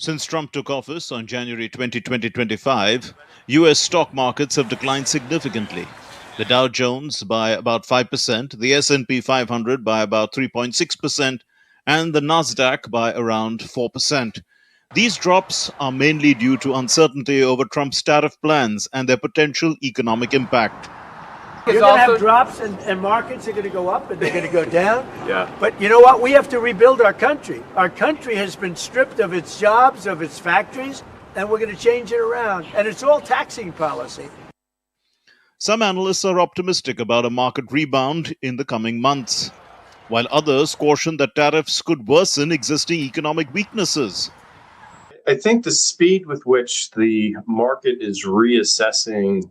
Since Trump took office on January 2025, US stock markets have declined significantly. The Dow Jones by about 5%, the S&P 500 by about 3.6%, and the Nasdaq by around 4%. These drops are mainly due to uncertainty over Trump's tariff plans and their potential economic impact. You're going to have drops and markets are going to go up and they're going to go down. Yeah. But you know what? We have to rebuild our country. Our country has been stripped of its jobs, of its factories, and we're going to change it around. And it's all taxing policy. Some analysts are optimistic about a market rebound in the coming months, while others caution that tariffs could worsen existing economic weaknesses. I think the speed with which the market is reassessing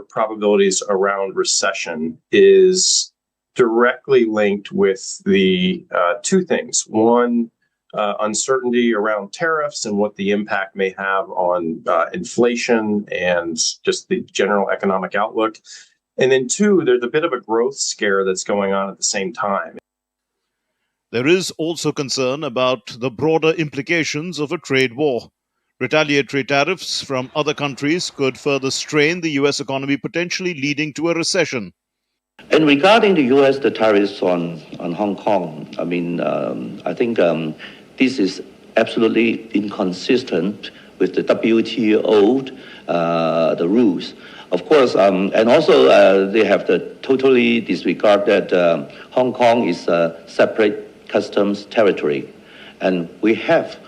probabilities around recession is directly linked with the two things. One, uncertainty around tariffs and what the impact may have on inflation and just the general economic outlook. And then two, there's a bit of a growth scare that's going on at the same time. There is also concern about the broader implications of a trade war. Retaliatory tariffs from other countries could further strain the US economy, potentially leading to a recession. And regarding the US, the tariffs on Hong Kong, I think this is absolutely inconsistent with the WTO, the rules. Of course, and also they have to totally disregard that Hong Kong is a separate customs territory. And we have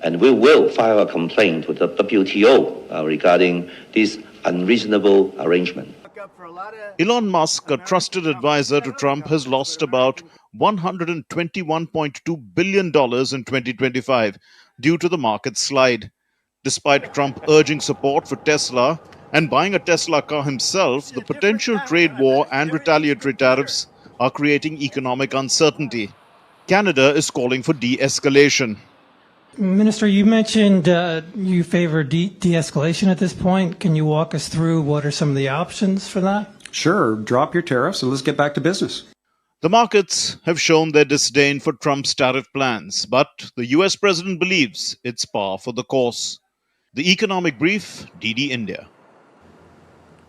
and we will file a complaint with the WTO regarding this unreasonable arrangement. Elon Musk, a trusted advisor to Trump, has lost about $121.2 billion in 2025 due to the market slide. Despite Trump urging support for Tesla and buying a Tesla car himself, the potential trade war and retaliatory tariffs are creating economic uncertainty. Canada is calling for de-escalation. Minister, you mentioned you favor de-escalation at this point. Can you walk us through what are some of the options for that? Sure. Drop your tariffs and let's get back to business. The markets have shown their disdain for Trump's tariff plans, but the US president believes it's par for the course. The Economic Brief, DD India.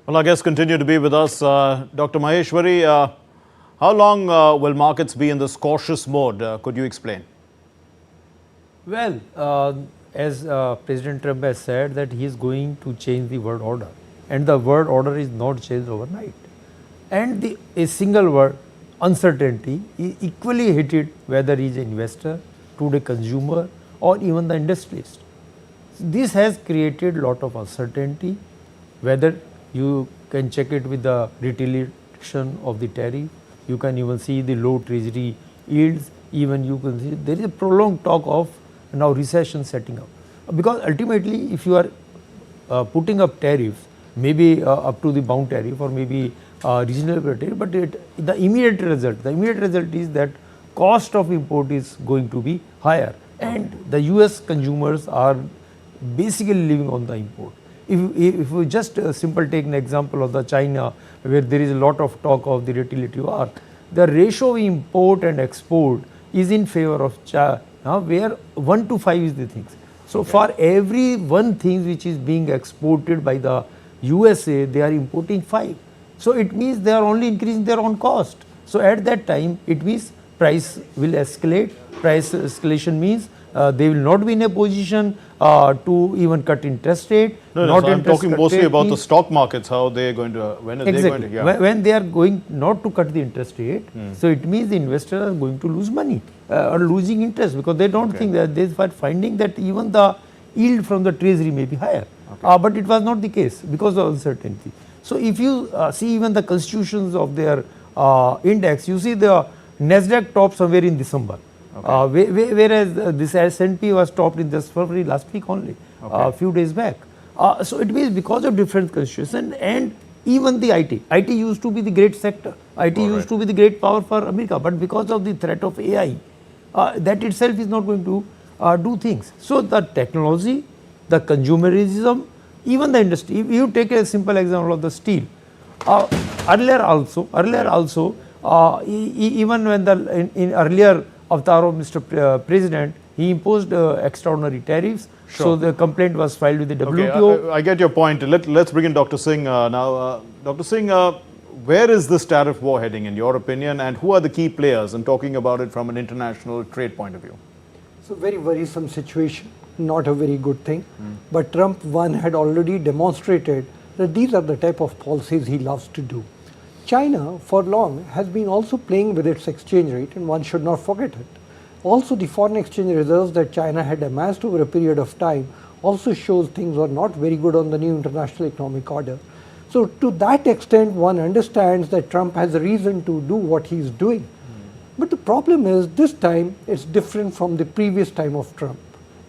Well, our guests continue to be with us. Dr. Maheshwari, how long will markets be in this cautious mode? Could you explain? Well, as President Trump has said that he is going to change the world order, and the world order is not changed overnight. And a single word, uncertainty, is equally hated whether he is an investor, today consumer, or even the industrialist. This has created a lot of uncertainty, whether you can check it with the retaliation of the tariff, you can even see the low treasury yields, even you can see there is a prolonged talk of now recession setting up. Because ultimately if you are putting up tariffs, maybe up to the bound tariff or maybe reasonable tariff, but the immediate result is that cost of import is going to be higher, and the US consumers are basically living on the import. If we just simple take an example of the China, where there is a lot of talk of the retaliatory war, the ratio of import and export is in favor of China, where 1 to 5 is the things. So for every one thing which is being exported by the USA, they are importing 5. So it means they are only increasing their own cost. So at that time, it means price will escalate. Price escalation means they will not be in a position to even cut interest rate. I'm talking mostly about the stock markets, how they are going to, when are they going to? Yeah. When they are going not to cut the interest rate, so it means the investors are going to lose money or losing interest, because they don't think that they are finding that even the yield from the treasury may be higher. But it was not the case because of uncertainty. So if you see even the constitutions of their index, you see the Nasdaq top somewhere in December. Whereas this S&P was topped in just February last week only, a few days back. So it means because of different constitutions, and even the IT used to be the great sector. IT used to be the great power for America, but because of the threat of AI, that itself is not going to do things. So the technology, the consumerism, even the industry. If you take a simple example of the steel, earlier also, even when in earlier avatar of Mr. President, he imposed extraordinary tariffs. So the complaint was filed with the WTO. Okay, I get your point. Let's bring in Dr. Singh now. Dr. Singh, where is this tariff war heading in your opinion, and who are the key players? I'm talking about it from an international trade point of view. It's a very worrisome situation, not a very good thing. But Trump 1 had already demonstrated that these are the type of policies he loves to do. China, for long, has been also playing with its exchange rate, and one should not forget it. Also, the foreign exchange reserves that China had amassed over a period of time also shows things were not very good on the new international economic order. So, to that extent, one understands that Trump has a reason to do what he is doing. But the problem is, this time it's different from the previous time of Trump.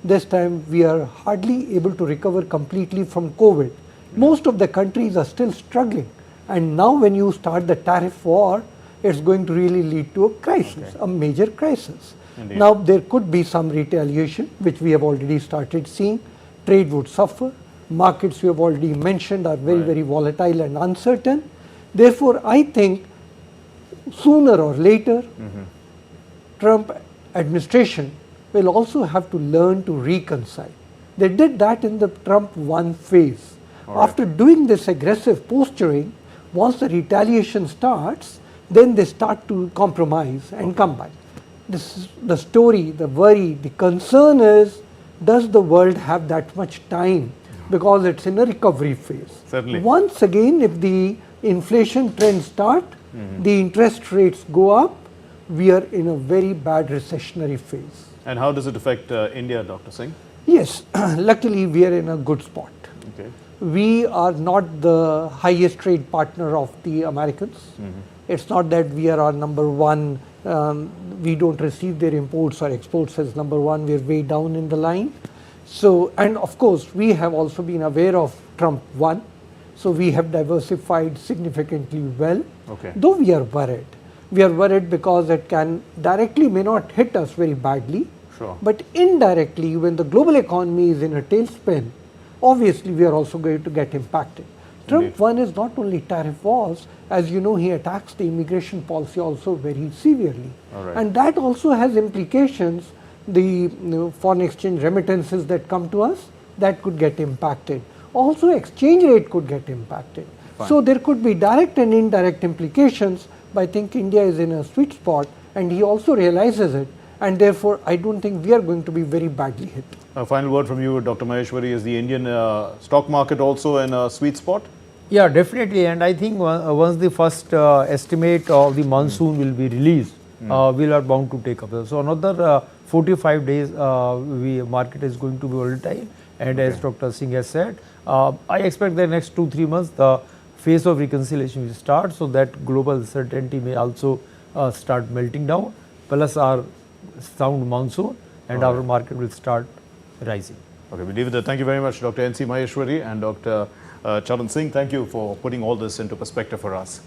This time we are hardly able to recover completely from COVID. Most of the countries are still struggling. And now when you start the tariff war, it's going to really lead to a crisis, a major crisis. Indeed. Now there could be some retaliation, which we have already started seeing. Trade would suffer. Markets we have already mentioned are very volatile and uncertain. Therefore, I think sooner or later, Trump administration will also have to learn to reconcile. They did that in the Trump 1 phase. After doing this aggressive posturing, once the retaliation starts, then they start to compromise and come back. This is the story, the worry, the concern is, does the world have that much time? Because it's in a recovery phase. Certainly. Once again, if the inflation trends start, the interest rates go up, we are in a very bad recessionary phase. And how does it affect India, Dr. Singh? Yes, luckily we are in a good spot. Okay. We are not the highest trade partner of the Americans. It's not that we are our number one, we don't receive their imports or exports as number one, we're way down in the line. So, and of course, we have also been aware of Trump 1, so we have diversified significantly well, though we are worried. We are worried because it can directly may not hit us very badly, but indirectly when the global economy is in a tailspin, obviously we are also going to get impacted. Trump 1 is not only tariff wars, as you know, he attacks the immigration policy also very severely. And that also has implications, the foreign exchange remittances that come to us, that could get impacted. Also exchange rate could get impacted. So there could be direct and indirect implications, but I think India is in a sweet spot and he also realizes it, and therefore I don't think we are going to be very badly hit. A final word from you, Dr. Maheshwari. Is the Indian stock market also in a sweet spot? Yeah, definitely. And I think once the first estimate of the monsoon will be released, we are bound to take up. So another 45 days, market is going to be volatile. And as Dr. Singh has said, I expect the next 2-3 months the phase of reconciliation will start, so that global uncertainty may also start melting down, plus our sound monsoon, and our market will start rising. Okay, we leave it there. Thank you very much, Dr. N.C. Maheshwari and Dr. Charan Singh. Thank you for putting all this into perspective for us.